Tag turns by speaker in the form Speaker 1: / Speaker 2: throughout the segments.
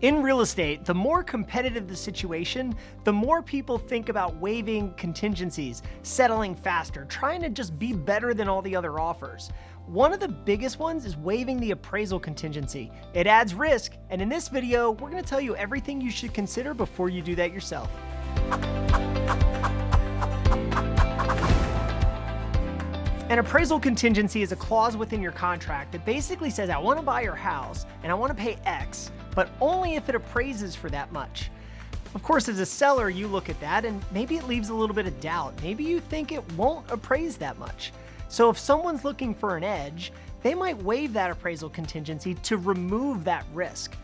Speaker 1: In real estate, the more competitive the situation, the more people think about waiving contingencies, settling faster, trying to just be better than all the other offers. One of the biggest ones is waiving the appraisal contingency. It adds risk, and in this video, we're going to tell you everything you should consider before you do that yourself. An appraisal contingency is a clause within your contract that basically says, I want to buy your house and I want to pay X, but only if it appraises for that much. Of course, as a seller, you look at that and maybe it leaves a little bit of doubt. Maybe you think it won't appraise that much. So if someone's looking for an edge, they might waive that appraisal contingency to remove that risk.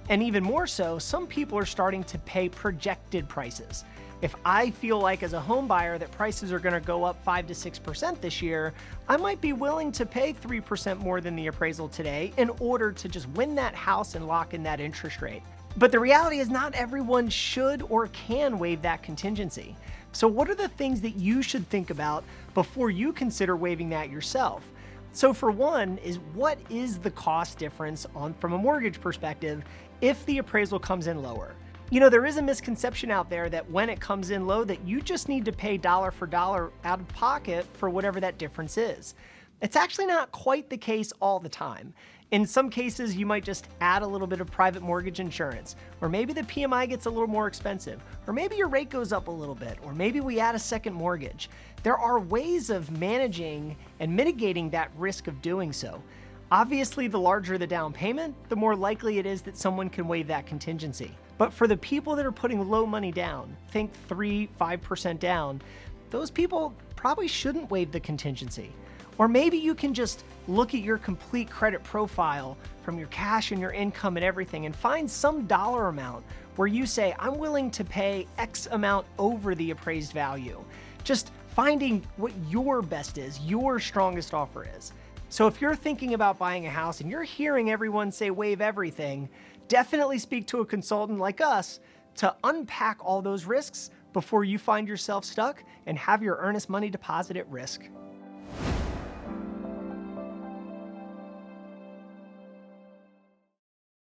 Speaker 1: And even more so, some people are starting to pay projected prices. If I feel like as a home buyer that prices are going to go up 5 to 6% this year, I might be willing to pay 3% more than the appraisal today in order to just win that house and lock in that interest rate. But the reality is not everyone should or can waive that contingency. So what are the things that you should think about before you consider waiving that yourself? So for one is, what is the cost difference from a mortgage perspective if the appraisal comes in lower? You know, there is a misconception out there that when it comes in low that you just need to pay dollar for dollar out of pocket for whatever that difference is. It's actually not quite the case all the time. In some cases, you might just add a little bit of private mortgage insurance, or maybe the PMI gets a little more expensive, or maybe your rate goes up a little bit, or maybe we add a second mortgage. There are ways of managing and mitigating that risk of doing so. Obviously, the larger the down payment, the more likely it is that someone can waive that contingency. But for the people that are putting low money down, think 3-5% down, those people probably shouldn't waive the contingency. Or maybe you can just look at your complete credit profile from your cash and your income and everything and find some dollar amount where you say, I'm willing to pay X amount over the appraised value. Just finding what your best is, your strongest offer is. So if you're thinking about buying a house and you're hearing everyone say waive everything, definitely speak to a consultant like us to unpack all those risks before you find yourself stuck and have your earnest money deposit at risk.